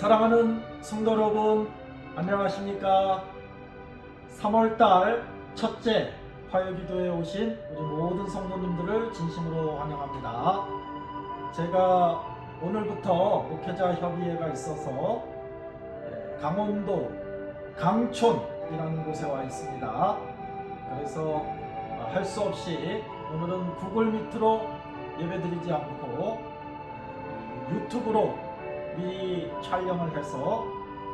사랑하는 성도 여러분, 안녕하십니까? 3월달 첫째 화요기도에 오신 우리 모든 성도님들을 진심으로 환영합니다. 제가 오늘부터 목회자 협의회가 있어서 강원도 강촌이라는 곳에 와 있습니다. 그래서 할 수 없이 오늘은 구글 미트로 예배드리지 않고 유튜브로 미리 촬영을 해서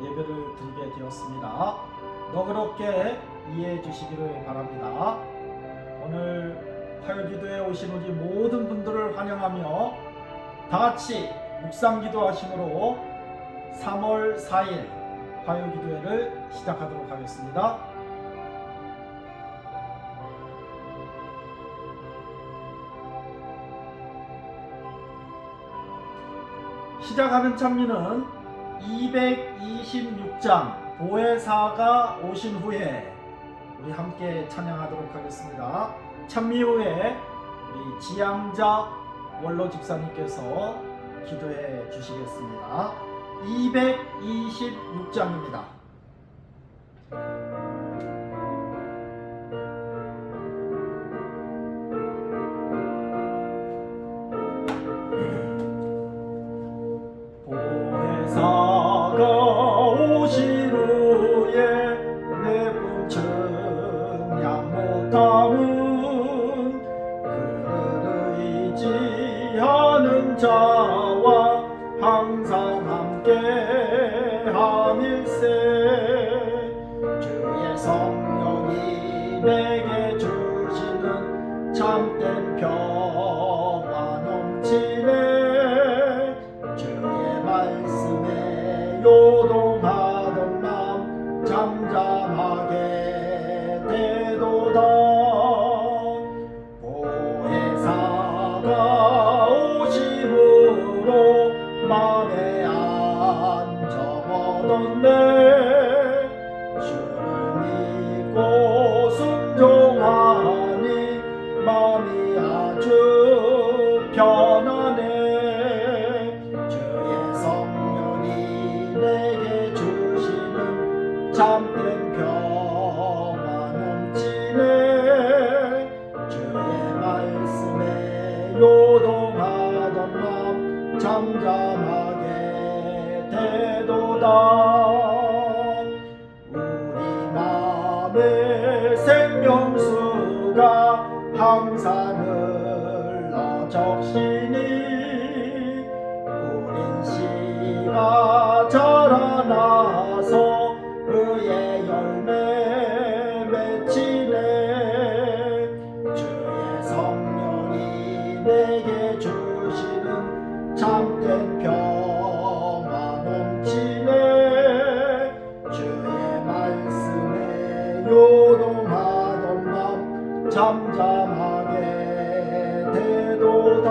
예배를 드리게 되었습니다. 너그럽게 이해해 주시기를 바랍니다. 오늘 화요기도에 오신 우리 모든 분들을 환영하며 다같이 묵상기도 하심으로 3월 4일 화요기도회를 시작하도록 하겠습니다. 시작하는 찬미는 226장 보혜사가 오신 후에 우리 함께 찬양하도록 하겠습니다. 찬미 후에 우리 지향자 원로 집사님께서 기도해 주시겠습니다. 226장입니다. 보혜사가 오신 후에 내 품층량 못함은 그를 의지하는 자와 항상 함께 함일세. 주의 성령이 내게 주시는 참된 평화 넘치네. 말씀에 요동하던 맘 잠잠하게 되도다. 보혜사가 오심으로 맘에 안정 얻었네. 주를 믿고 순종하니 맘이 아주 편하네. 내게 주시는 참된 평화 넘치네. 주의 말씀에 요동하던 맘 잠잠하게 되도다. 우리 맘의 생명수가 항상 흘러 적시니 우린 씨가 자라나서 의의 열매 맺히네. 주의 성령이 내게 주시는 참된 평화 넘치네. 주의 말씀에 요동하던 맘 잠잠하게 되도다.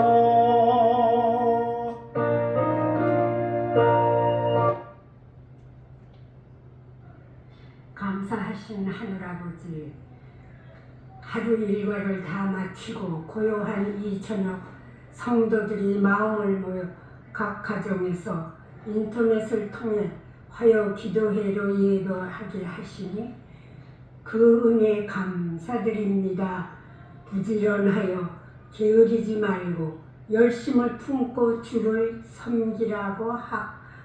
감사하신 하늘아버지, 하루 일과를 다 마치고 고요한 이 저녁 성도들이 마음을 모여 각 가정에서 인터넷을 통해 화요 기도회로 예배하게 하시니 그 은혜에 감사드립니다. 부지런하여 게으르지 말고 열심을 품고 주를 섬기라고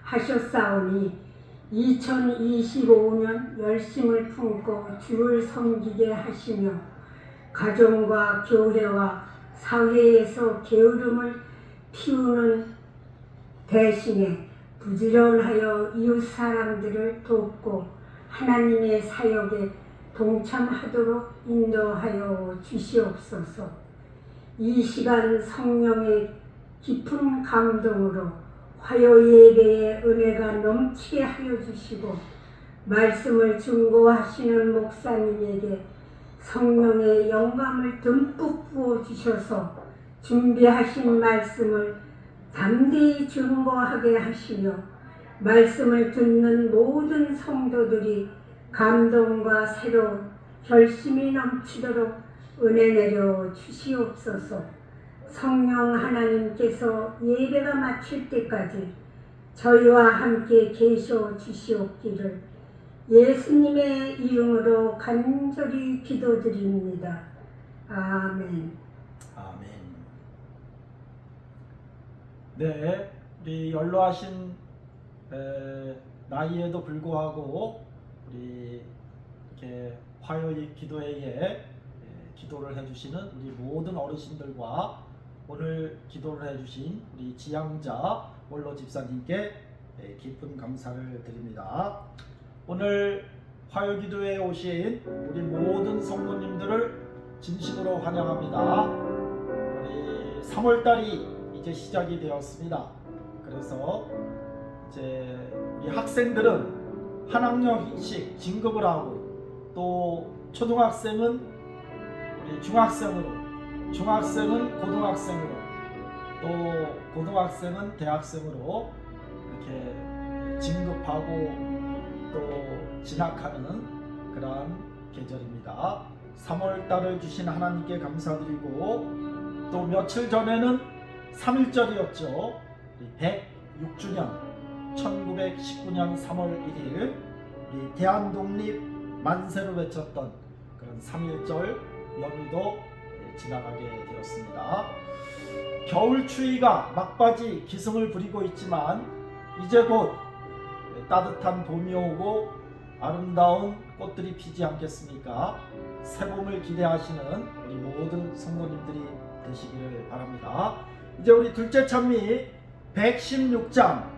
하셨사오니 2025년 열심을 품고 주를 섬기게 하시며 가정과 교회와 사회에서 게으름을 피우는 대신에 부지런하여 이웃 사람들을 돕고 하나님의 사역에 동참하도록 인도하여 주시옵소서. 이 시간 성령의 깊은 감동으로 화요 예배의 은혜가 넘치게 하여 주시고 말씀을 증거하시는 목사님에게 성령의 영감을 듬뿍 부어 주셔서 준비하신 말씀을 담대히 증거하게 하시며 말씀을 듣는 모든 성도들이 감동과 새로운 결심이 넘치도록 은혜 내려 주시옵소서. 성령 하나님께서 예배가 마칠 때까지 저희와 함께 계셔 주시옵기를 예수님의 이름으로 간절히 기도드립니다. 아멘. 아멘. 네, 우리 연로하신 나이에도 불구하고 우리 이렇게 화요일 기도회에 기도를 해주시는 우리 모든 어르신들과 오늘 기도를 해주신 우리 지향자 원로 집사님께 깊은 감사를 드립니다. 오늘 화요일 기도회에 오신 우리 모든 성도님들을 진심으로 환영합니다. 우리 3월달이 이제 시작이 되었습니다. 그래서 이제 우리 학생들은 한 학년씩 진급을 하고 또 초등학생은 우리 중학생으로, 중학생은 고등학생으로, 또 고등학생은 대학생으로 이렇게 진급하고 또 진학하는 그러한 계절입니다. 3월달을 주신 하나님께 감사드리고 또 며칠 전에는 3.1절이었죠. 106주년 1919년 3월 1일 우리 대한독립 만세로 외쳤던 그런 3.1절 연휴도 지나가게 되었습니다. 겨울 추위가 막바지 기승을 부리고 있지만 이제 곧 따뜻한 봄이 오고 아름다운 꽃들이 피지 않겠습니까? 새봄을 기대하시는 우리 모든 성도님들이 되시기를 바랍니다. 이제 우리 둘째 찬미 116장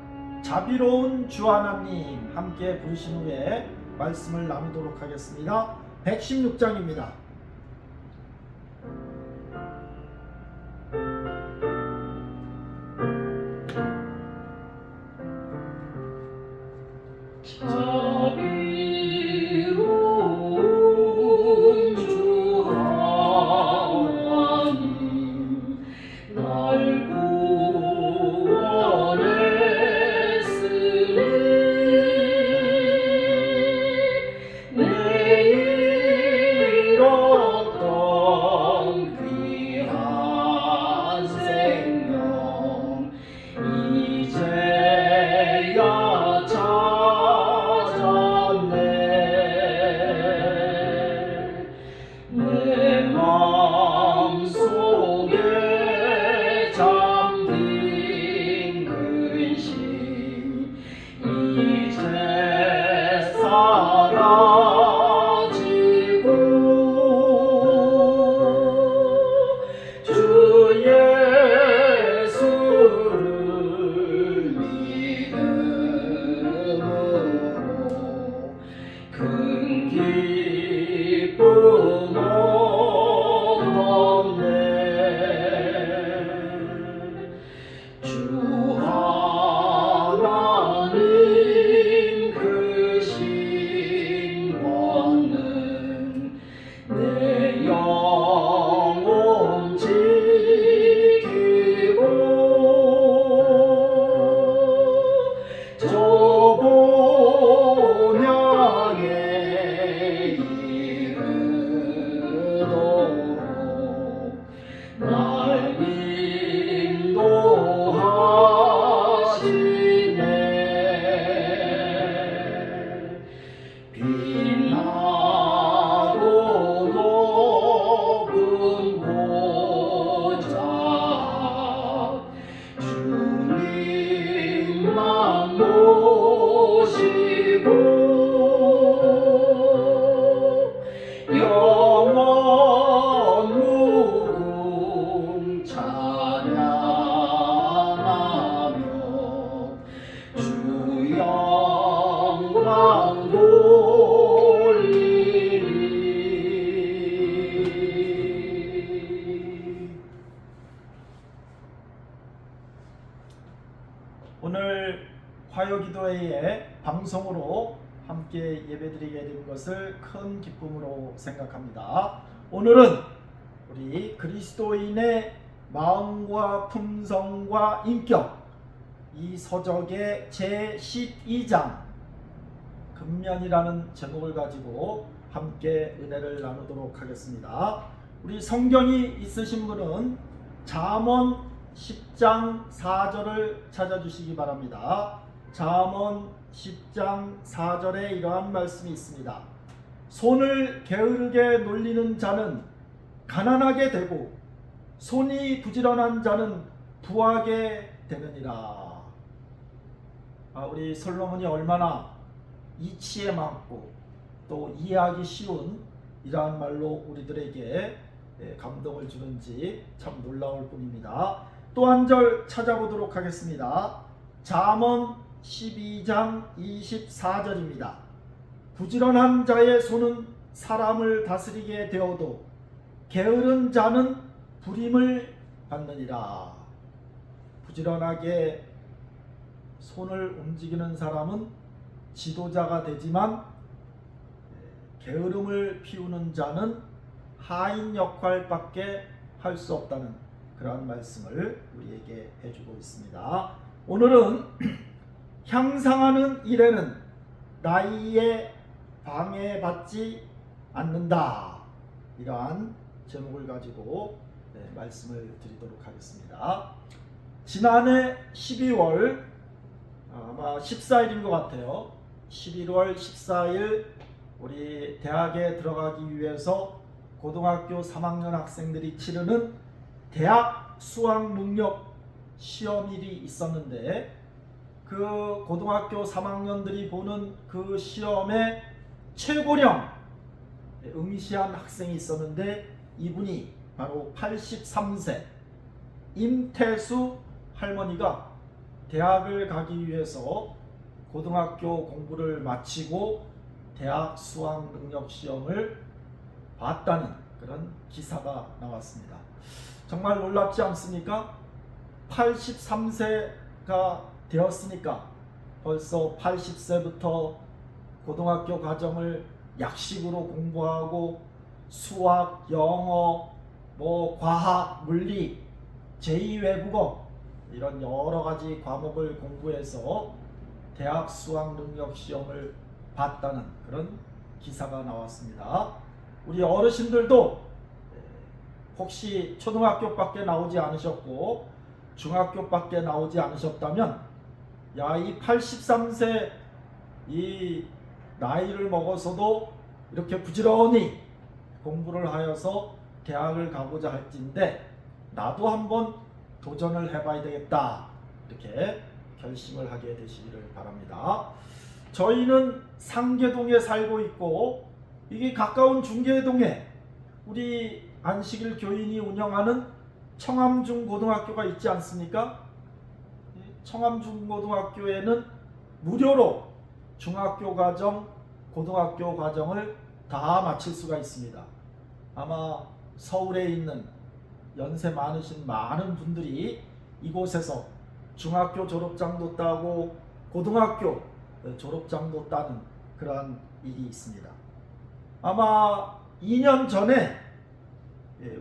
자비로운 주 하나님 함께 부르신 후에 말씀을 나누도록 하겠습니다. 116장입니다. 자비로운 주 하나님 날 구원했으니 내 잃었던 귀한 생명 이제야 찾았네. 내 마음속에 잠긴 근심 이제 사라지고 주 예수를 믿음으로 큰 기쁨 얻었네. 주 하나님 그 신권은 내 영혼 지키고 저 본향에 이르도록 날 인도하시네. 빛나고 높은 보좌 주님만 모시고 영원 무궁 찬양하며 주 영광 돌리리. 오늘 화요기도회에 방송으로 함께 예배드리게 된 것을 큰 기쁨으로 생각합니다. 오늘은 우리 그리스도인의 마음과 품성과 인격 이 서적의 제12장 근면이라는 제목을 가지고 함께 은혜를 나누도록 하겠습니다. 우리 성경이 있으신 분은 잠언 10장 4절을 찾아주시기 바랍니다. 잠언 10장 4절에 이러한 말씀이 있습니다. 손을 게으르게 놀리는 자는 가난하게 되고 손이 부지런한 자는 부하게 되느니라. 우리 솔로몬이 얼마나 이치에 맞고 또 이해하기 쉬운 이러한 말로 우리들에게 감동을 주는지 참 놀라울 뿐입니다. 또 한 절 찾아보도록 하겠습니다. 잠언 12장 24절입니다. 부지런한 자의 손은 사람을 다스리게 되어도 게으른 자는 불임을 받느니라. 부지런하게 손을 움직이는 사람은 지도자가 되지만 게으름을 피우는 자는 하인 역할밖에 할 수 없다는 그러한 말씀을 우리에게 해주고 있습니다. 오늘은 향상하는 일에는 나이에 방해받지 않는다, 이러한 제목을 가지고 말씀을 드리도록 하겠습니다. 지난해 12월 아마 14일인 것 같아요. 11월 14일 우리 대학에 들어가기 위해서 고등학교 3학년 학생들이 치르는 대학 수학 능력 시험일이 있었는데, 그 고등학교 3학년들이 보는 그 시험에 최고령 응시한 학생이 있었는데, 이분이 바로 83세 임태수 할머니가 대학을 가기 위해서 고등학교 공부를 마치고 대학 수학 능력 시험을 봤다는 그런 기사가 나왔습니다. 정말 놀랍지 않습니까? 83세가 되었으니까 벌써 80세부터 고등학교 과정을 약식으로 공부하고 수학, 영어, 과학, 물리, 제2외국어 이런 여러 가지 과목을 공부해서 대학 수학 능력 시험을 봤다는 그런 기사가 나왔습니다. 우리 어르신들도 혹시 초등학교밖에 나오지 않으셨고 중학교밖에 나오지 않으셨다면, 이 83세 이 나이를 먹어서도 이렇게 부지런히 공부를 하여서 대학을 가고자 할진데 나도 한번 도전을 해봐야 되겠다, 이렇게 결심을 하게 되시기를 바랍니다. 저희는 상계동에 살고 있고, 이게 가까운 중계동에 우리 안식일 교인이 운영하는 청암중고등학교가 있지 않습니까? 청암중고등학교에는 무료로 중학교 과정, 고등학교 과정을 다 마칠 수가 있습니다. 아마 서울에 있는 연세 많으신 많은 분들이 이곳에서 중학교 졸업장도 따고 고등학교 졸업장도 따는 그러한 일이 있습니다. 아마 2년 전에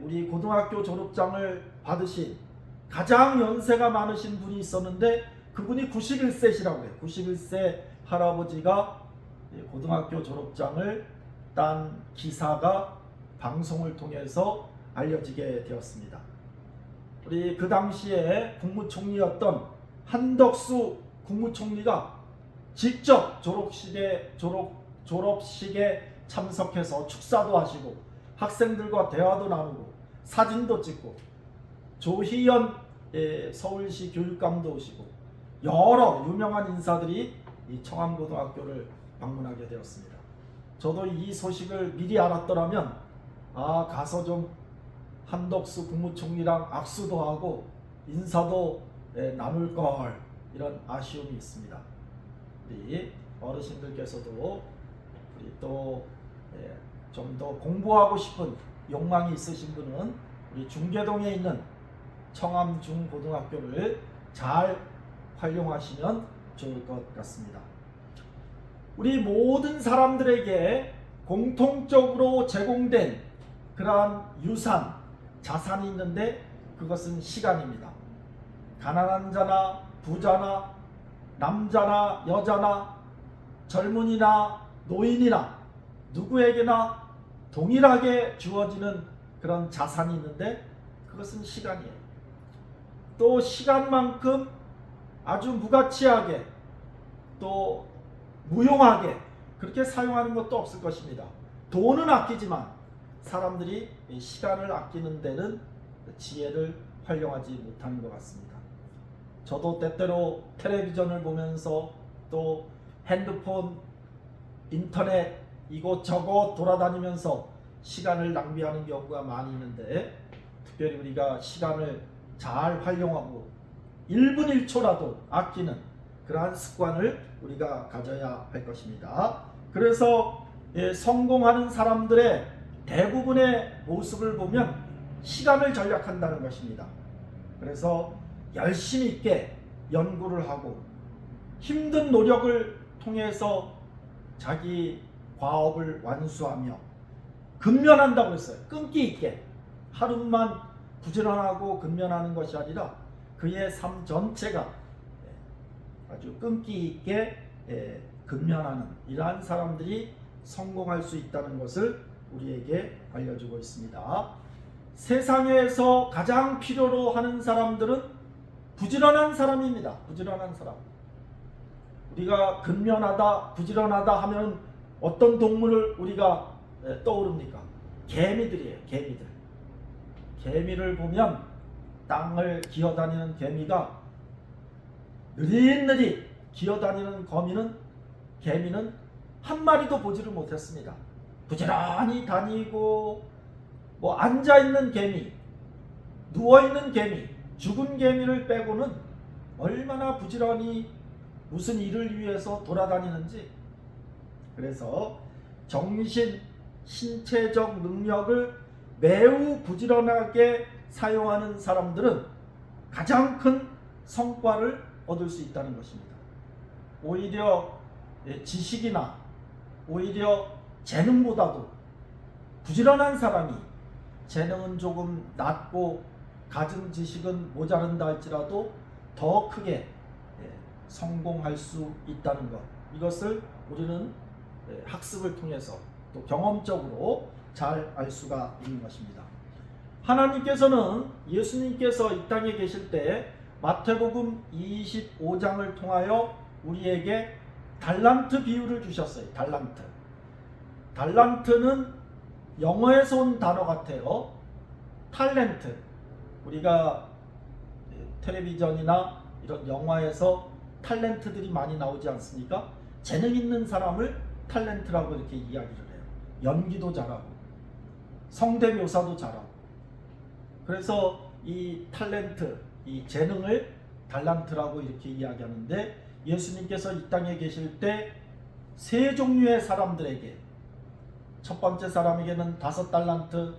우리 고등학교 졸업장을 받으신 가장 연세가 많으신 분이 있었는데, 그분이 91세시라고 해요. 91세 할아버지가 고등학교 졸업장을 딴 기사가 방송을 통해서 알려지게 되었습니다. 우리 그 당시에 국무총리였던 한덕수 국무총리가 직접 졸업식에 참석해서 축사도 하시고 학생들과 대화도 나누고 사진도 찍고, 조희연 서울시 교육감도 오시고 여러 유명한 인사들이 이 청암고등학교를 방문하게 되었습니다. 저도 이 소식을 미리 알았더라면 가서 좀 한덕수 국무총리랑 악수도 하고 인사도 나눌 걸, 이런 아쉬움이 있습니다. 우리 어르신들께서도 우리 또 좀 더 공부하고 싶은 욕망이 있으신 분은 우리 중계동에 있는 청암중고등학교를 잘 활용하시면 좋을 것 같습니다. 우리 모든 사람들에게 공통적으로 제공된 그러한 유산, 자산이 있는데 그것은 시간입니다. 가난한 자나 부자나 남자나 여자나 젊은이나 노인이나 누구에게나 동일하게 주어지는 그런 자산이 있는데 그것은 시간이에요. 또 시간만큼 아주 무가치하게 또 무용하게 그렇게 사용하는 것도 없을 것입니다. 돈은 아끼지만 사람들이 이 시간을 아끼는 데는 지혜를 활용하지 못하는 것 같습니다. 저도 때때로 텔레비전을 보면서 또 핸드폰, 인터넷 이곳저곳 돌아다니면서 시간을 낭비하는 경우가 많이 있는데, 특별히 우리가 시간을 잘 활용하고 1분 1초라도 아끼는 그러한 습관을 우리가 가져야 할 것입니다. 그래서 성공하는 사람들의 대부분의 모습을 보면 시간을 절약한다는 것입니다. 그래서 열심히 있게 연구를 하고 힘든 노력을 통해서 자기 과업을 완수하며 근면한다고 했어요. 끈기 있게 하루만 부지런하고 근면하는 것이 아니라 그의 삶 전체가 아주 끈기 있게 근면하는 이러한 사람들이 성공할 수 있다는 것을 우리에게 알려주고 있습니다. 세상에서 가장 필요로 하는 사람들은 부지런한 사람입니다. 부지런한 사람. 우리가 근면하다, 부지런하다 하면 어떤 동물을 우리가 떠오릅니까? 개미들이에요. 개미들. 개미를 보면 땅을 기어다니는 개미가 느릿느릿 기어다니는 개미는 한 마리도 보지를 못했습니다. 부지런히 다니고 뭐 앉아있는 개미, 누워있는 개미, 죽은 개미를 빼고는 얼마나 부지런히 무슨 일을 위해서 돌아다니는지. 그래서 정신, 신체적 능력을 매우 부지런하게 사용하는 사람들은 가장 큰 성과를 얻을 수 있다는 것입니다. 오히려 지식이나 오히려 재능보다도 부지런한 사람이 재능은 조금 낮고 가진 지식은 모자른다 할지라도 더 크게 성공할 수 있다는 것, 이것을 우리는 학습을 통해서 또 경험적으로 잘 알 수가 있는 것입니다. 하나님께서는 예수님께서 이 땅에 계실 때 마태복음 25장을 통하여 우리에게 달란트 비유를 주셨어요. 달란트. 달란트는 영어에서 온 단어 같아요. 탤런트. 우리가 텔레비전이나 이런 영화에서 탤런트들이 많이 나오지 않습니까? 재능 있는 사람을 탤런트라고 이렇게 이야기를 해요. 연기도 잘하고 성대묘사도 잘하고. 그래서 이 탤런트, 이 재능을 달란트라고 이렇게 이야기하는데, 예수님께서 이 땅에 계실 때 세 종류의 사람들에게, 첫 번째 사람에게는 5달란트,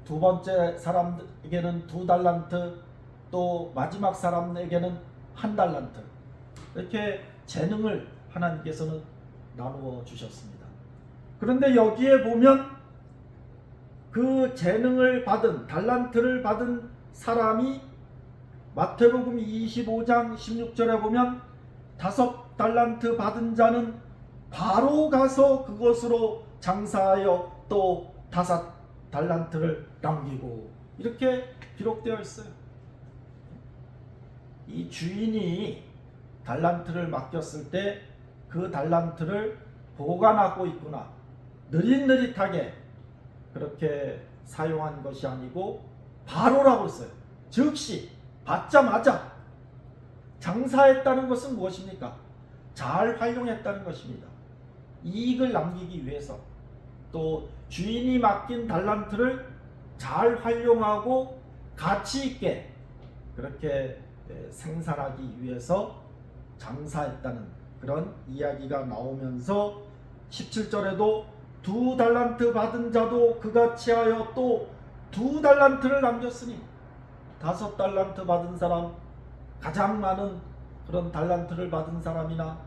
두 번째 사람에게는 2달란트, 또 마지막 사람에게는 1달란트, 이렇게 재능을 하나님께서는 나누어 주셨습니다. 그런데 여기에 보면 그 재능을 받은, 달란트를 받은 사람이 마태복음 25장 16절에 보면 5달란트 받은 자는 바로 가서 그것으로 장사하여 또 5달란트를 남기고, 이렇게 기록되어 있어요. 이 주인이 달란트를 맡겼을 때 그 달란트를 보관하고 있구나, 느릿느릿하게 그렇게 사용한 것이 아니고 바로라고 했어요. 즉시 받자마자. 장사했다는 것은 무엇입니까? 잘 활용했다는 것입니다. 이익을 남기기 위해서, 또 주인이 맡긴 달란트를 잘 활용하고 가치 있게 그렇게 생산하기 위해서 장사했다는 그런 이야기가 나오면서 17절에도 2달란트 받은 자도 그같이 하여 또 2달란트를 남겼으니, 5달란트 받은 사람, 가장 많은 그런 달란트를 받은 사람이나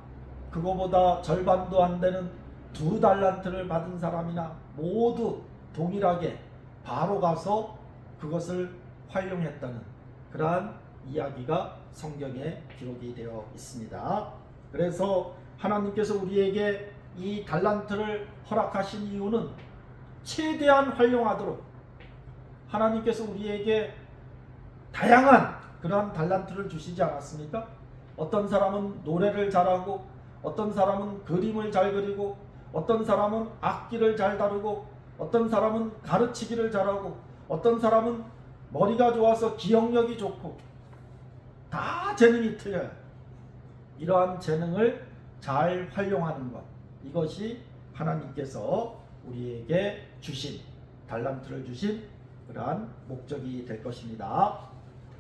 그거보다 절반도 안 되는 2달란트를 받은 사람이나 모두 동일하게 바로 가서 그것을 활용했다는 그러한 이야기가 성경에 기록이 되어 있습니다. 그래서 하나님께서 우리에게 이 달란트를 허락하신 이유는 최대한 활용하도록, 하나님께서 우리에게 다양한 그러한 달란트를 주시지 않았습니까? 어떤 사람은 노래를 잘하고, 어떤 사람은 그림을 잘 그리고, 어떤 사람은 악기를 잘 다루고, 어떤 사람은 가르치기를 잘하고, 어떤 사람은 머리가 좋아서 기억력이 좋고, 다 재능이 틀려요. 이러한 재능을 잘 활용하는 것, 이것이 하나님께서 우리에게 주신, 달란트를 주신 그러한 목적이 될 것입니다.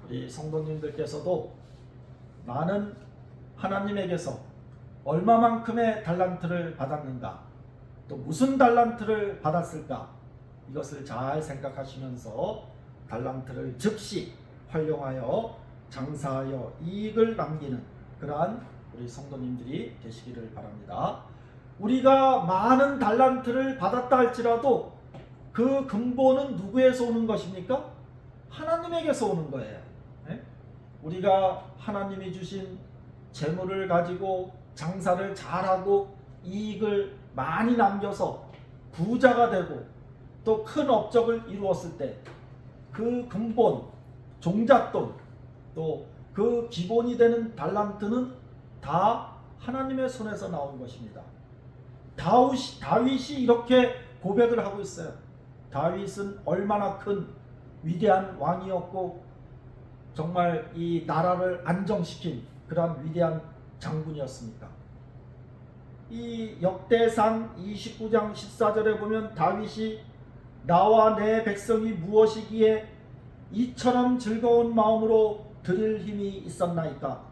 우리 성도님들께서도 나는 하나님에게서 얼마만큼의 달란트를 받았는가, 또 무슨 달란트를 받았을까, 이것을 잘 생각하시면서 달란트를 즉시 활용하여 장사하여 이익을 남기는 그러한 우리 성도님들이 되시기를 바랍니다. 우리가 많은 달란트를 받았다 할지라도 그 근본은 누구에서 오는 것입니까? 하나님에게서 오는 거예요. 네? 우리가 하나님이 주신 재물을 가지고 장사를 잘하고 이익을 많이 남겨서 부자가 되고 또 큰 업적을 이루었을 때 그 근본, 종잣돈, 또 그 기본이 되는 달란트는 다 하나님의 손에서 나온 것입니다. 다윗이 이렇게 고백을 하고 있어요. 다윗은 얼마나 큰 위대한 왕이었고 정말 이 나라를 안정시킨 그러한 위대한 장군이었습니까? 이 역대상 29장 14절에 보면 다윗이 나와 내 백성이 무엇이기에 이처럼 즐거운 마음으로 드릴 힘이 있었나이까?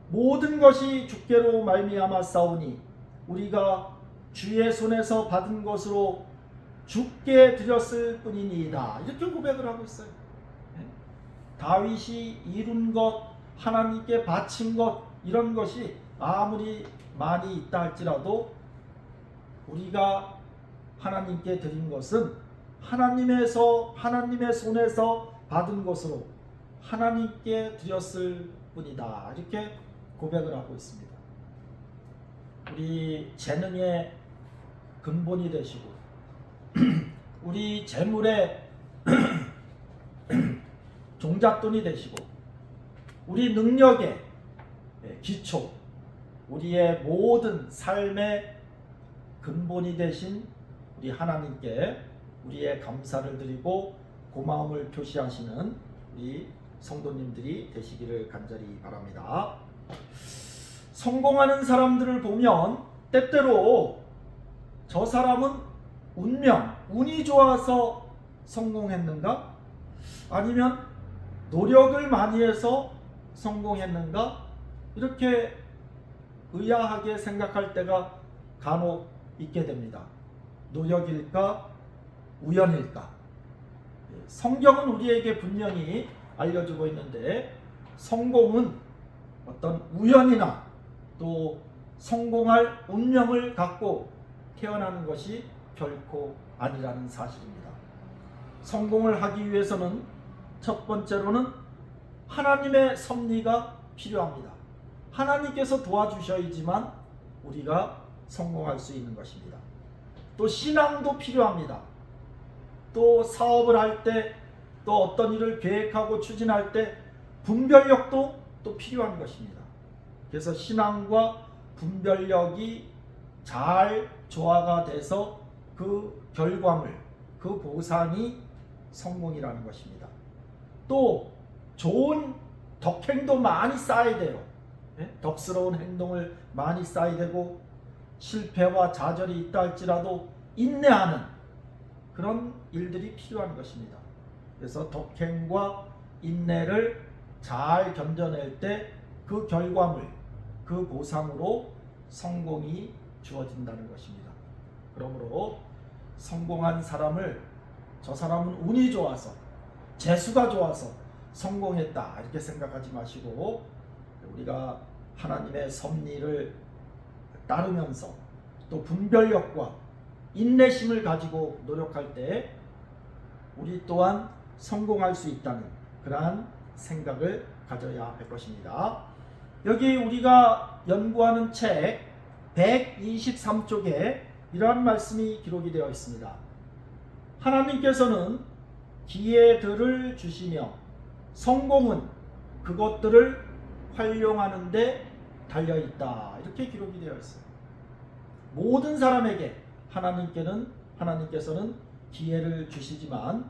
모든 것이 주께로 말미암아 싸우니 우리가 주의 손에서 받은 것으로 주께 드렸을 뿐이니이다. 이렇게 고백을 하고 있어요. 다윗이 이룬 것, 하나님께 바친 것, 이런 것이 아무리 많이 있다 할지라도 우리가 하나님께 드린 것은 하나님의 손에서 받은 것으로 하나님께 드렸을 뿐이다. 이렇게 고백을 하고 있습니다. 우리 재능의 근본이 되시고 우리 재물의 종잣돈이 되시고 우리 능력의 기초, 우리의 모든 삶의 근본이 되신 우리 하나님께 우리의 감사를 드리고 고마움을 표시하시는 우리 성도님들이 되시기를 간절히 바랍니다. 성공하는 사람들을 보면 때때로 저 사람은 운이 좋아서 성공했는가? 아니면 노력을 많이 해서 성공했는가? 이렇게 의아하게 생각할 때가 간혹 있게 됩니다. 노력일까? 우연일까? 성경은 우리에게 분명히 알려주고 있는데 성공은 어떤 우연이나 또 성공할 운명을 갖고 태어나는 것이 결코 아니라는 사실입니다. 성공을 하기 위해서는 첫 번째로는 하나님의 섭리가 필요합니다. 하나님께서 도와주셔야지만 우리가 성공할 수 있는 것입니다. 또 신앙도 필요합니다. 또 사업을 할 때, 또 어떤 일을 계획하고 추진할 때 분별력도 또 필요한 것입니다. 그래서 신앙과 분별력이 잘 조화가 돼서 그 결과물, 그 보상이 성공이라는 것입니다. 또 좋은 덕행도 많이 쌓아야 돼요. 덕스러운 행동을 많이 쌓아야 되고 실패와 좌절이 있다 할지라도 인내하는 그런 일들이 필요한 것입니다. 그래서 덕행과 인내를 잘 견뎌낼 때 그 결과물, 그 보상으로 성공이 주어진다는 것입니다. 그러므로 성공한 사람을 저 사람은 운이 좋아서 재수가 좋아서 성공했다 이렇게 생각하지 마시고 우리가 하나님의 섭리를 따르면서 또 분별력과 인내심을 가지고 노력할 때 우리 또한 성공할 수 있다는 그러한 생각을 가져야 할 것입니다. 여기 우리가 연구하는 책 123쪽에 이러한 말씀이 기록이 되어 있습니다. 하나님께서는 기회들을 주시며 성공은 그것들을 활용하는 데 달려있다. 이렇게 기록이 되어 있어요. 모든 사람에게 하나님께서는 기회를 주시지만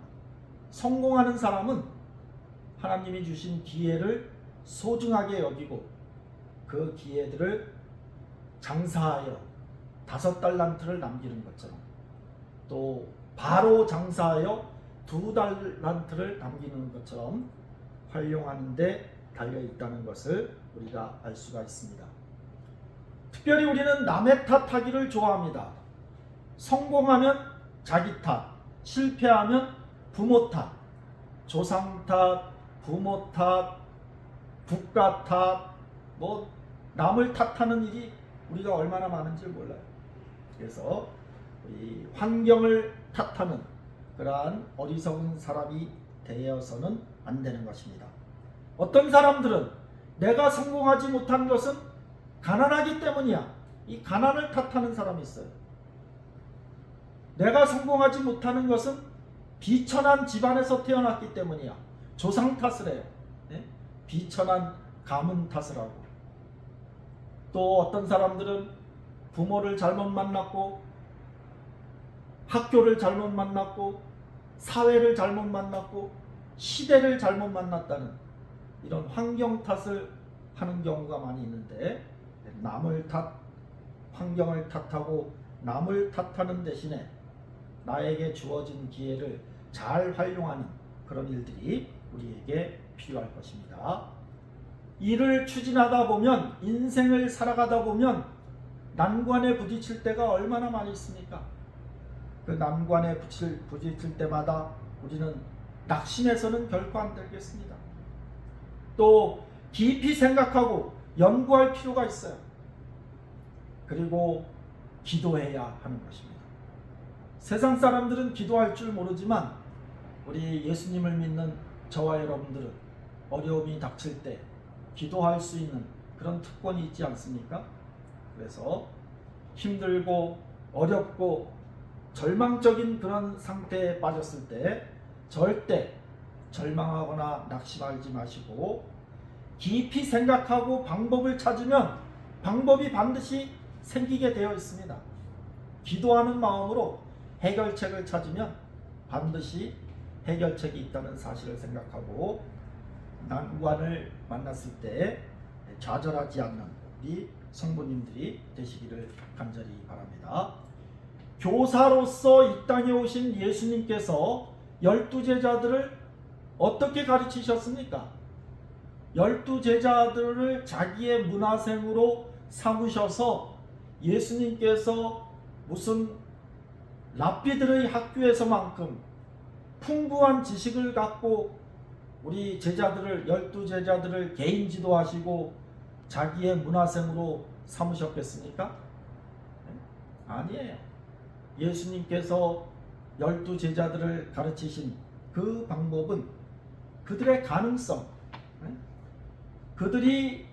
성공하는 사람은 하나님이 주신 기회를 소중하게 여기고 그 기회들을 장사하여 5달란트를 남기는 것처럼, 또 바로 장사하여 2달란트를 남기는 것처럼 활용하는 데 달려있다는 것을 우리가 알 수가 있습니다. 특별히 우리는 남의 탓하기를 좋아합니다. 성공하면 자기 탓, 실패하면 부모 탓, 조상 탓, 부모 탓, 국가 탓, 남을 탓하는 일이 우리가 얼마나 많은지 몰라요. 그래서 이 환경을 탓하는 그러한 어리석은 사람이 되어서는 안 되는 것입니다. 어떤 사람들은 내가 성공하지 못한 것은 가난하기 때문이야. 이 가난을 탓하는 사람이 있어요. 내가 성공하지 못하는 것은 비천한 집안에서 태어났기 때문이야. 조상 탓을 해요. 네? 비천한 가문 탓을 하고. 또 어떤 사람들은 부모를 잘못 만났고, 학교를 잘못 만났고, 사회를 잘못 만났고, 시대를 잘못 만났다는 이런 환경 탓을 하는 경우가 많이 있는데, 남을 환경을 탓하고 남을 탓하는 대신에 나에게 주어진 기회를 잘 활용하는 그런 일들이 우리에게 필요할 것입니다. 일을 추진하다 보면, 인생을 살아가다 보면 난관에 부딪힐 때가 얼마나 많이 있습니까? 그 난관에 부딪힐 때마다 우리는 낙심해서는 결코 안 되겠습니다. 또 깊이 생각하고 연구할 필요가 있어요. 그리고 기도해야 하는 것입니다. 세상 사람들은 기도할 줄 모르지만 우리 예수님을 믿는 저와 여러분들은 어려움이 닥칠 때 기도할 수 있는 그런 특권이 있지 않습니까? 그래서 힘들고 어렵고 절망적인 그런 상태에 빠졌을 때 절대 절망하거나 낙심하지 마시고 깊이 생각하고 방법을 찾으면 방법이 반드시 생기게 되어 있습니다. 기도하는 마음으로 해결책을 찾으면 반드시 해결책이 있다는 사실을 생각하고 난관을 만났을 때 좌절하지 않는 우리 성도님들이 되시기를 간절히 바랍니다. 교사로서 이 땅에 오신 예수님께서 12제자들을 어떻게 가르치셨습니까? 12제자들을 자기의 문화생으로 삼으셔서 예수님께서 무슨 랍비들의 학교에서만큼 풍부한 지식을 갖고 우리 제자들을 12제자들을 개인 지도하시고 자기의 문화생으로 삼으셨겠습니까? 아니에요. 예수님께서 12제자들을 가르치신 그 방법은 그들의 가능성, 그들이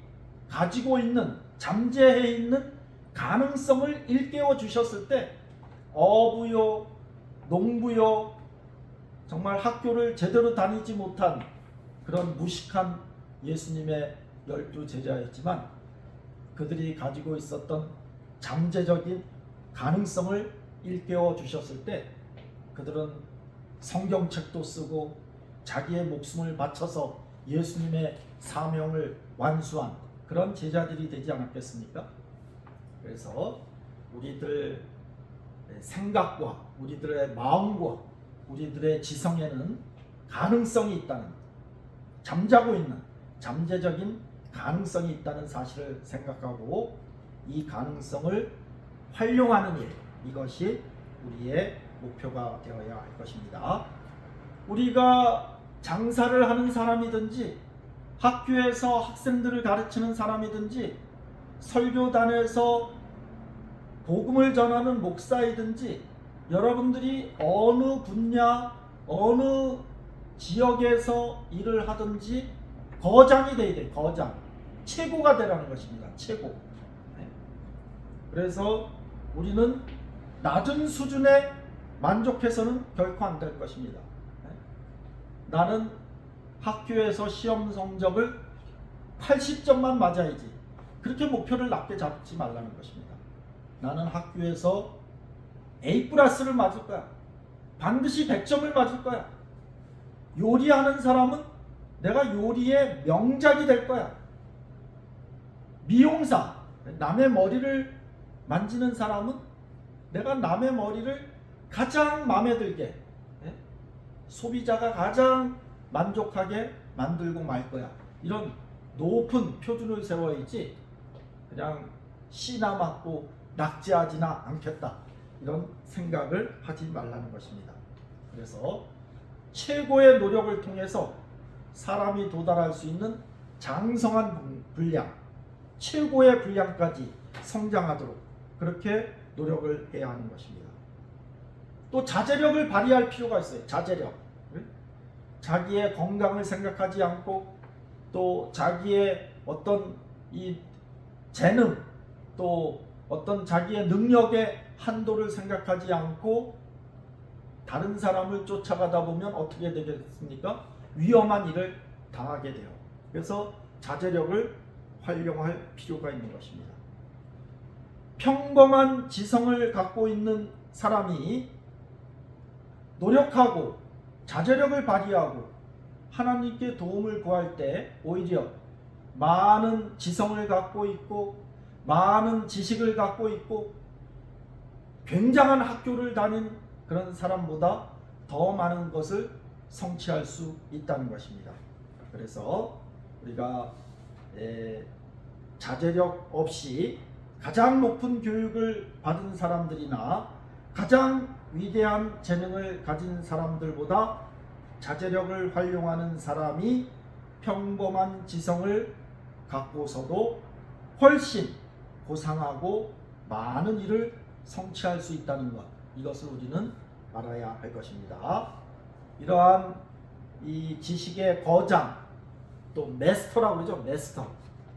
가지고 있는, 잠재해 있는 가능성을 일깨워 주셨을 때 어부요, 농부요, 정말 학교를 제대로 다니지 못한 그런 무식한 예수님의 12제자였지만 그들이 가지고 있었던 잠재적인 가능성을 일깨워 주셨을 때 그들은 성경책도 쓰고 자기의 목숨을 바쳐서 예수님의 사명을 완수한 그런 제자들이 되지 않았겠습니까? 그래서 우리들 생각과 우리들의 마음과 우리들의 지성에는 가능성이 있다는, 잠자고 있는 잠재적인 가능성이 있다는 사실을 생각하고 이 가능성을 활용하는 일, 이것이 우리의 목표가 되어야 할 것입니다. 우리가 장사를 하는 사람이든지 학교에서 학생들을 가르치는 사람이든지 설교단에서 복음을 전하는 목사이든지 여러분들이 어느 분야, 어느 지역에서 일을 하든지 거장이 돼야 돼. 거장, 최고가 되라는 것입니다. 최고. 그래서 우리는 낮은 수준에 만족해서는 결코 안 될 것입니다. 나는 학교에서 시험 성적을 80점만 맞아야지, 그렇게 목표를 낮게 잡지 말라는 것입니다. 나는 학교에서 A+를 맞을 거야. 반드시 100점을 맞을 거야. 요리하는 사람은 내가 요리의 명작이 될 거야. 미용사, 남의 머리를 만지는 사람은 내가 남의 머리를 가장 마음에 들게, 소비자가 가장 만족하게 만들고 말 거야. 이런 높은 표준을 세워야지 그냥 씨나 맞고 낙지하지나 않겠다, 이런 생각을 하지 말라는 것입니다. 그래서 최고의 노력을 통해서 사람이 도달할 수 있는 장성한 분량, 최고의 분량까지 성장하도록 그렇게 노력을 해야 하는 것입니다. 또 자제력을 발휘할 필요가 있어요. 자제력. 자기의 건강을 생각하지 않고 또 자기의 어떤 이 재능, 또 어떤 자기의 능력의 한도를 생각하지 않고 다른 사람을 쫓아가다 보면 어떻게 되겠습니까? 위험한 일을 당하게 돼요. 그래서 자제력을 활용할 필요가 있는 것입니다. 평범한 지성을 갖고 있는 사람이 노력하고 자제력을 발휘하고 하나님께 도움을 구할 때 오히려 많은 지성을 갖고 있고 많은 지식을 갖고 있고 굉장한 학교를 다닌 그런 사람보다 더 많은 것을 성취할 수 있다는 것입니다. 그래서 우리가 자제력 없이 가장 높은 교육을 받은 사람들이나 가장 위대한 재능을 가진 사람들보다 자제력을 활용하는 사람이 평범한 지성을 갖고서도 훨씬 고상하고 많은 일을 성취할 수 있다는 것, 이것을 우리는 알아야 할 것입니다. 이러한 이 지식의 거장, 또 마스터라고 그러죠.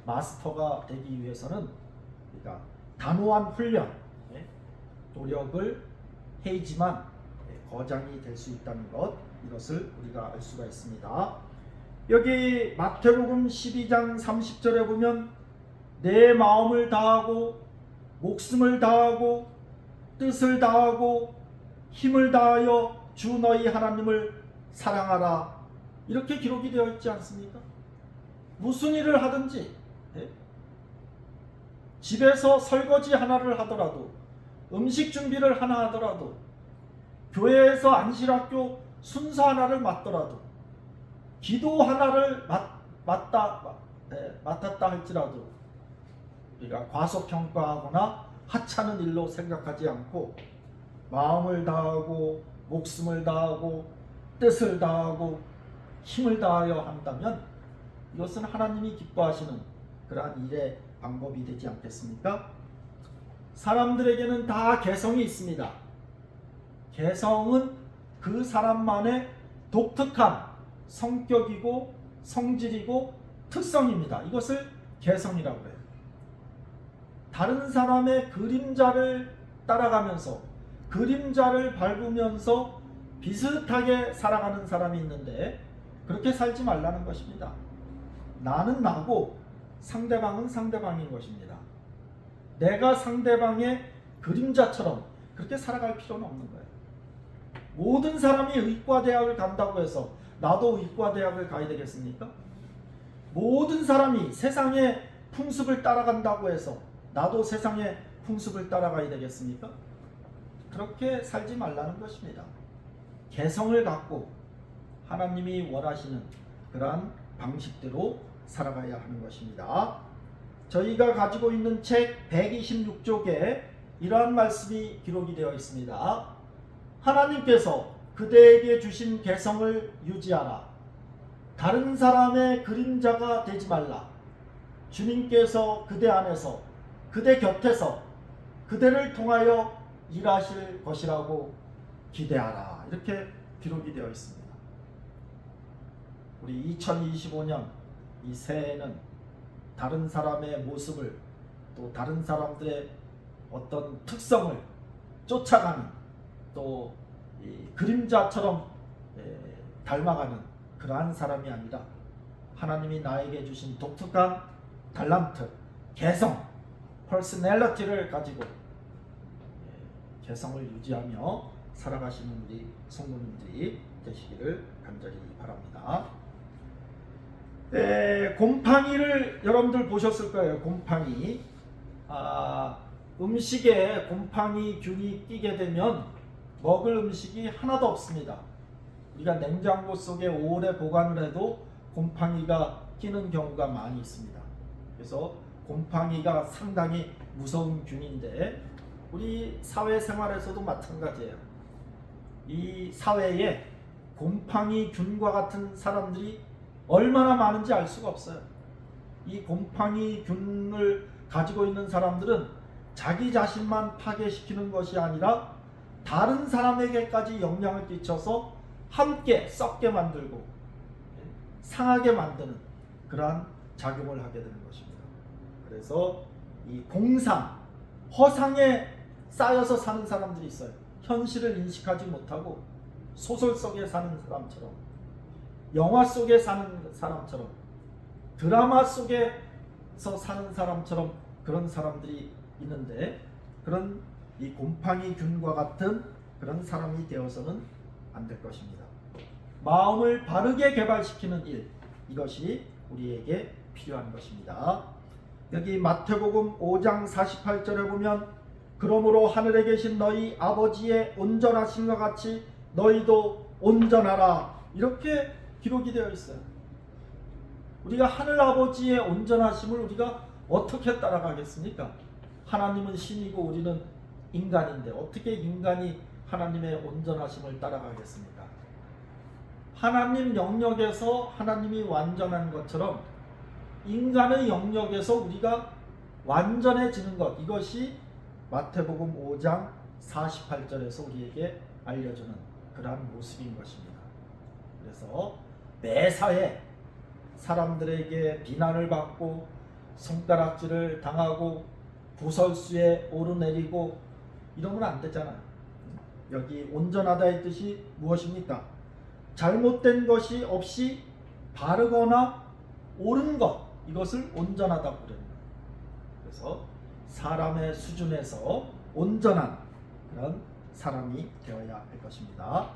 마스터가 되기 위해서는 우리가 단호한 훈련, 노력을 해야지만 거장이 될 수 있다는 것, 이것을 우리가 알 수가 있습니다. 여기 마태복음 12장 30절에 보면 내 마음을 다하고 목숨을 다하고 뜻을 다하고 힘을 다하여 주 너희 하나님을 사랑하라, 이렇게 기록이 되어 있지 않습니까? 무슨 일을 하든지, 집에서 설거지 하나를 하더라도, 음식 준비를 하나 하더라도, 교회에서 안실학교 순서 하나를 맡더라도, 기도 하나를 맡았다 할지라도 우리가 과소평가하거나 하찮은 일로 생각하지 않고 마음을 다하고 목숨을 다하고 뜻을 다하고 힘을 다하여 한다면 이것은 하나님이 기뻐하시는 그러한 일의 방법이 되지 않겠습니까? 사람들에게는 다 개성이 있습니다. 개성은 그 사람만의 독특한 성격이고 성질이고 특성입니다. 이것을 개성이라고 해요. 다른 사람의 그림자를 따라가면서 그림자를 밟으면서 비슷하게 살아가는 사람이 있는데 그렇게 살지 말라는 것입니다. 나는 나고 상대방은 상대방인 것입니다. 내가 상대방의 그림자처럼 그렇게 살아갈 필요는 없는 거예요. 모든 사람이 의과대학을 간다고 해서 나도 의과대학을 가야 되겠습니까? 모든 사람이 세상의 풍습을 따라간다고 해서 나도 세상의 풍습을 따라가야 되겠습니까? 그렇게 살지 말라는 것입니다. 개성을 갖고 하나님이 원하시는 그러한 방식대로 살아가야 하는 것입니다. 저희가 가지고 있는 책 126쪽에 이러한 말씀이 기록이 되어 있습니다. 하나님께서 그대에게 주신 개성을 유지하라. 다른 사람의 그림자가 되지 말라. 주님께서 그대 안에서 그대 곁에서 그대를 통하여 일하실 것이라고 기대하라. 이렇게 기록이 되어 있습니다. 우리 2025년 이 새해에는 다른 사람의 모습을 또 다른 사람들의 어떤 특성을 쫓아가는 또 이 그림자처럼 닮아가는 그러한 사람이 아니라 하나님이 나에게 주신 독특한 달란트, 개성, 퍼스널리티를 가지고 개성을 유지하며 살아가시는 우리 성도님들이 되시기를 간절히 바랍니다. 곰팡이를 여러분들 보셨을 거예요. 곰팡이. 음식에 곰팡이 균이 끼게 되면 먹을 음식이 하나도 없습니다. 우리가 냉장고 속에 오래 보관을 해도 곰팡이가 끼는 경우가 많이 있습니다. 그래서 곰팡이가 상당히 무서운 균인데 우리 사회생활에서도 마찬가지예요. 이 사회에 곰팡이 균과 같은 사람들이 얼마나 많은지 알 수가 없어요. 이 곰팡이 균을 가지고 있는 사람들은 자기 자신만 파괴시키는 것이 아니라 다른 사람에게까지 영향을 끼쳐서 함께 썩게 만들고 상하게 만드는 그러한 작용을 하게 되는 것입니다. 그래서 이 공상, 허상에 쌓여서 사는 사람들이 있어요. 현실을 인식하지 못하고 소설 속에 사는 사람처럼, 영화 속에 사는 사람처럼, 드라마 속에서 사는 사람처럼 그런 사람들이 있는데, 그런 이 곰팡이 균과 같은 그런 사람이 되어서는 안 될 것입니다. 마음을 바르게 개발시키는 일, 이것이 우리에게 필요한 것입니다. 여기 마태복음 5장 48절에 보면 그러므로 하늘에 계신 너희 아버지의 온전하심과 같이 너희도 온전하라, 이렇게 기록이 되어 있어요. 우리가 하늘 아버지의 온전하심을 우리가 어떻게 따라가겠습니까? 하나님은 신이고 우리는 인간인데 어떻게 인간이 하나님의 온전하심을 따라가겠습니까? 하나님 영역에서 하나님이 완전한 것처럼 인간의 영역에서 우리가 완전해지는 것, 이것이 마태복음 5장 48절에서 우리에게 알려주는 그러한 모습인 것입니다. 그래서 매사에 사람들에게 비난을 받고 손가락질을 당하고 구설수에 오르내리고 이러면 안 되잖아요. 여기 온전하다의 뜻이 무엇입니까? 잘못된 것이 없이 바르거나 옳은 것, 이것을 온전하다고 그래요. 그래서 사람의 수준에서 온전한 그런 사람이 되어야 할 것입니다.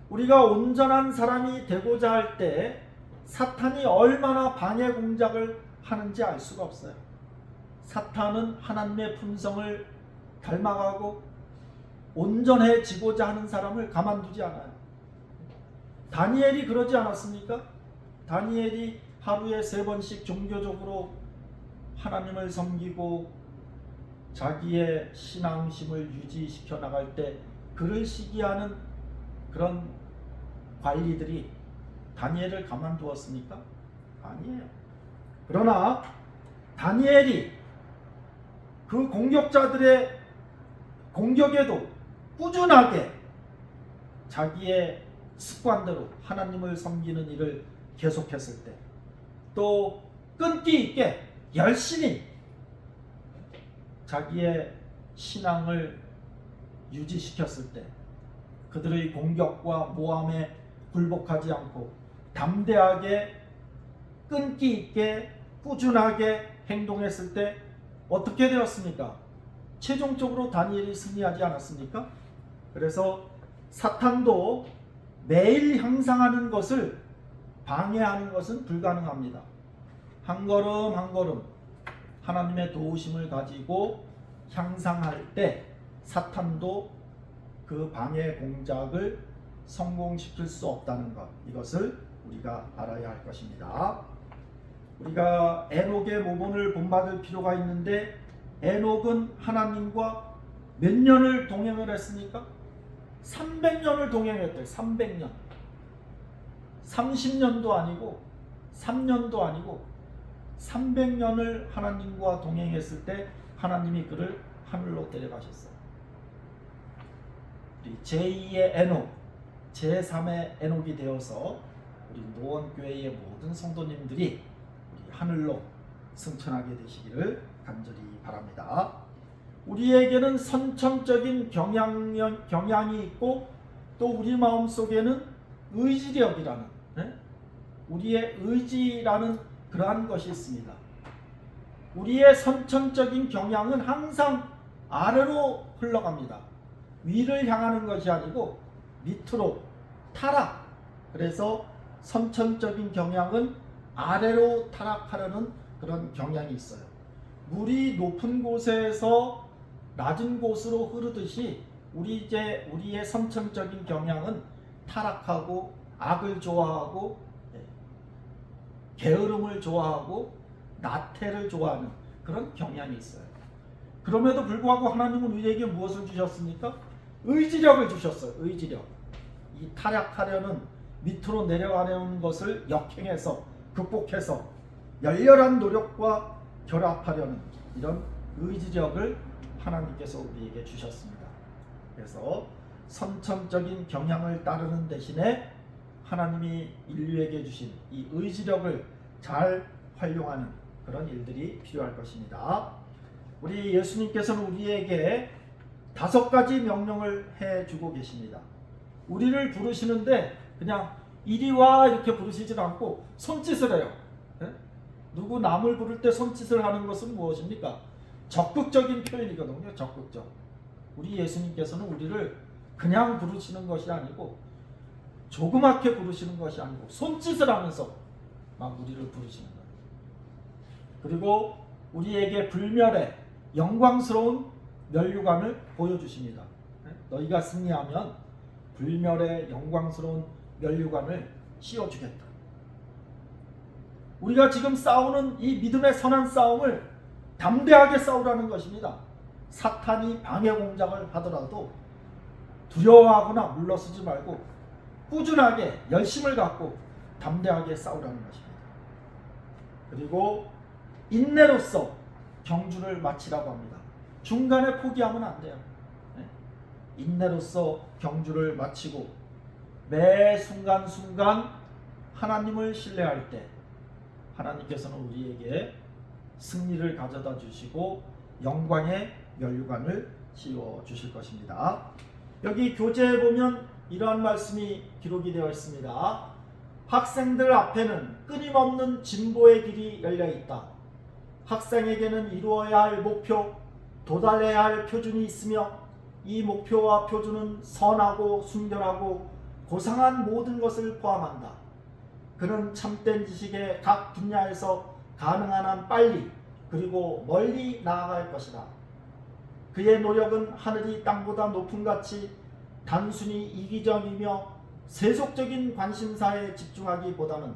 우리가 온전한 사람이 되고자 할 때 사탄이 얼마나 방해 공작을 하는지 알 수가 없어요. 사탄은 하나님의 품성을 닮아가고 온전해지고자 하는 사람을 가만두지 않아요. 다니엘이 그러지 않았습니까? 다니엘이 하루에 3번씩 종교적으로 하나님을 섬기고 자기의 신앙심을 유지시켜 나갈 때 그를 시기하는 그런 관리들이 다니엘을 가만두었습니까? 아니에요. 그러나 다니엘이 그 공격자들의 공격에도 꾸준하게 자기의 습관대로 하나님을 섬기는 일을 계속했을 때, 또 끈기 있게 열심히 자기의 신앙을 유지시켰을 때, 그들의 공격과 모함에 굴복하지 않고 담대하게 끈기 있게 꾸준하게 행동했을 때 어떻게 되었습니까? 최종적으로 다니엘이 승리하지 않았습니까? 그래서 사탄도 매일 향상하는 것을 방해하는 것은 불가능합니다. 한 걸음 한 걸음 하나님의 도우심을 가지고 향상할 때 사탄도 그 방해 공작을 성공시킬 수 없다는 것, 이것을 우리가 알아야 할 것입니다. 우리가 에녹의 모본을 본받을 필요가 있는데, 에녹은 하나님과 몇 년을 동행을 했습니까? 300년을 동행했대요. 300년. 30년도 아니고 3년도 아니고 300년을 하나님과 동행했을 때 하나님이 그를 하늘로 데려가셨어요. 우리 제2의 에녹, 제3의 에녹이 되어서 우리 노원교회의 모든 성도님들이 우리 하늘로 승천하게 되시기를 간절히 바랍니다. 우리에게는 선천적인 경향이 있고 또 우리 마음속에는 의지력이라는, 우리의 의지라는 그러한 것이 있습니다. 우리의 선천적인 경향은 항상 아래로 흘러갑니다. 위를 향하는 것이 아니고 밑으로 타락. 그래서 선천적인 경향은 아래로 타락하려는 그런 경향이 있어요. 물이 높은 곳에서 낮은 곳으로 흐르듯이 우리의 선천적인 경향은 타락하고 악을 좋아하고 게으름을 좋아하고 나태를 좋아하는 그런 경향이 있어요. 그럼에도 불구하고 하나님은 우리에게 무엇을 주셨습니까? 의지력을 주셨어요. 의지력. 이 타락하려는 밑으로 내려가려는 것을 역행해서 극복해서 열렬한 노력과 결합하려는 이런 의지력을 하나님께서 우리에게 주셨습니다. 그래서 선천적인 경향을 따르는 대신에 하나님이 인류에게 주신 이 의지력을 잘 활용하는 그런 일들이 필요할 것입니다. 우리 예수님께서는 우리에게 5가지 명령을 해주고 계십니다. 우리를 부르시는데 그냥 이리 와 이렇게 부르시질 않고 손짓을 해요. 누구 남을 부를 때 손짓을 하는 것은 무엇입니까? 적극적인 표현이거든요. 적극적. 우리 예수님께서는 우리를 그냥 부르시는 것이 아니고 조그맣게 부르시는 것이 아니고 손짓을 하면서 막 우리를 부르시는 거예요. 그리고 우리에게 불멸의 영광스러운 면류관을 보여주십니다. 너희가 승리하면 불멸의 영광스러운 면류관을 씌워주겠다. 우리가 지금 싸우는 이 믿음의 선한 싸움을 담대하게 싸우라는 것입니다. 사탄이 방해 공작을 하더라도 두려워하거나 물러서지 말고 꾸준하게 열심을 갖고 담대하게 싸우라는 것입니다. 그리고 인내로서 경주를 마치라고 합니다. 중간에 포기하면 안 돼요. 인내로서 경주를 마치고 매 순간순간 하나님을 신뢰할 때 하나님께서는 우리에게 승리를 가져다 주시고 영광의 면류관을 씌워 주실 것입니다. 여기 교재에 보면 이러한 말씀이 기록이 되어 있습니다. 학생들 앞에는 끊임없는 진보의 길이 열려 있다. 학생에게는 이루어야 할 목표, 도달해야 할 표준이 있으며 이 목표와 표준은 선하고 순결하고 고상한 모든 것을 포함한다. 그는 참된 지식의 각 분야에서 가능한 한 빨리 그리고 멀리 나아갈 것이다. 그의 노력은 하늘이 땅보다 높은 같이 단순히 이기적이며 세속적인 관심사에 집중하기보다는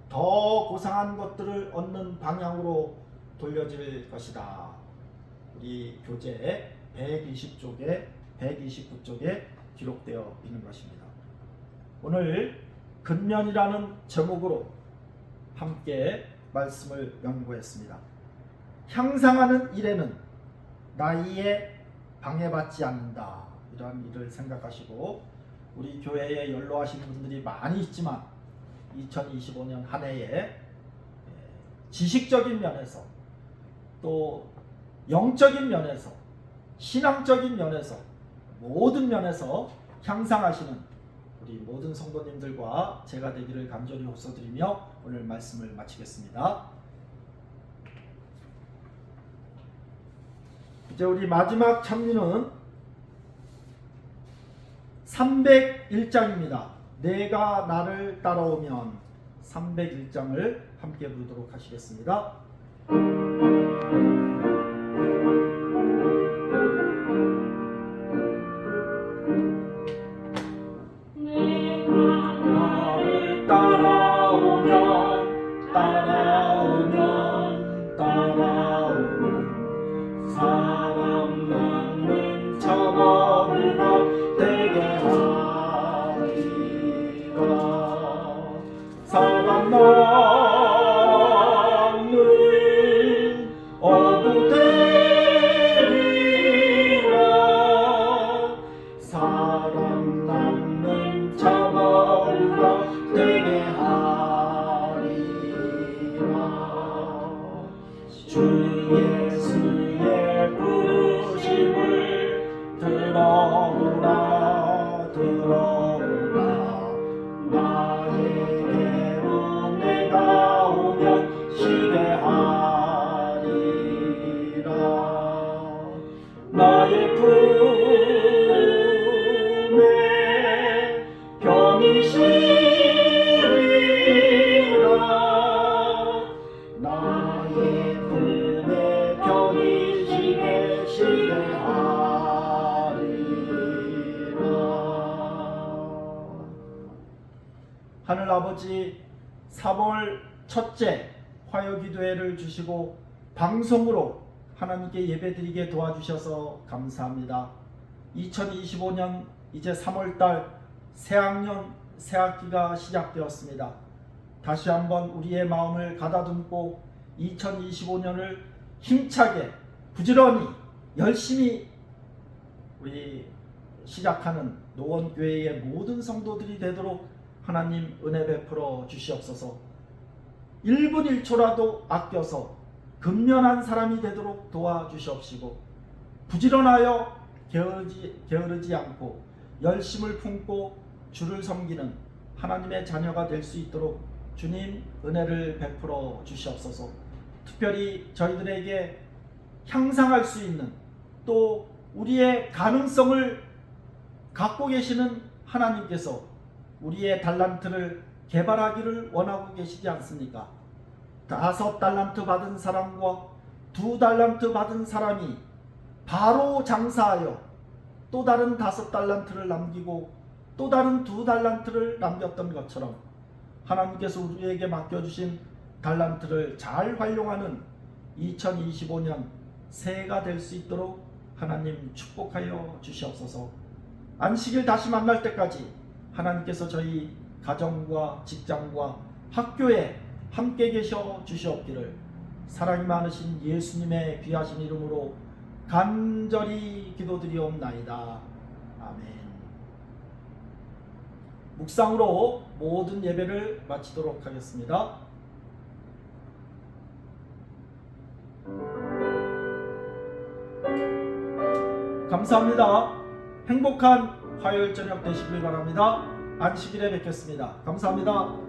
더 고상한 것들을 얻는 방향으로 돌려질 것이다. 우리 교재 120쪽에 129쪽에 기록되어 있는 것입니다. 오늘 근면이라는 제목으로 함께 말씀을 연구했습니다. 향상하는 일에는 나이에 방해받지 않는다. 이러한 일을 생각하시고 우리 교회에 연로하시는 분들이 많이 있지만 2025년 한 해에 지식적인 면에서 또 영적인 면에서 신앙적인 면에서 모든 면에서 향상하시는 우리 모든 성도님들과 제가 되기를 간절히 호소드리며 오늘 말씀을 마치겠습니다. 이제 우리 마지막 찬미는 301장입니다. 내가 나를 따라오면 301장을 함께 부르도록 하시겠습니다. 나를 따라오면 사람 낳는 저버리가 되게 하리라. 사람 낳는 어부 되리라. 사람 낳는 저버리가 되게 하리라. 주 예수의 부르심을 들어오라 나에게로 내가 오면 시대하리라. 하늘아버지 3월 첫째 화요기도회를 주시고 방송으로 하나님께 예배드리게 도와주셔서 감사합니다. 2025년 이제 3월달 새학년 새학기가 시작되었습니다. 다시 한번 우리의 마음을 가다듬고 2025년을 힘차게 부지런히 열심히 우리 시작하는 노원교회의 모든 성도들이 되도록 하나님 은혜 베풀어 주시옵소서. 1분 1초라도 아껴서 근면한 사람이 되도록 도와주시옵시고 부지런하여 게으르지 않고 열심을 품고 주를 섬기는 하나님의 자녀가 될 수 있도록 주님 은혜를 베풀어 주시옵소서. 특별히 저희들에게 향상할 수 있는 또 우리의 가능성을 갖고 계시는 하나님께서 우리의 달란트를 개발하기를 원하고 계시지 않습니까? 5 달란트 받은 사람과 2 달란트 받은 사람이 바로 장사하여 또 다른 5 달란트를 남기고 또 다른 2 달란트를 남겼던 것처럼 하나님께서 우리에게 맡겨주신 달란트를 잘 활용하는 2025년 새해가 될 수 있도록 하나님 축복하여 주시옵소서. 안식일 다시 만날 때까지 하나님께서 저희 가정과 직장과 학교에 함께 계셔 주시옵기를 사랑이 많으신 예수님의 귀하신 이름으로 간절히 기도드리옵나이다. 아멘. 묵상으로 모든 예배를 마치도록 하겠습니다. 감사합니다. 행복한 화요일 저녁 되시길 바랍니다. 안식일에 뵙겠습니다. 감사합니다.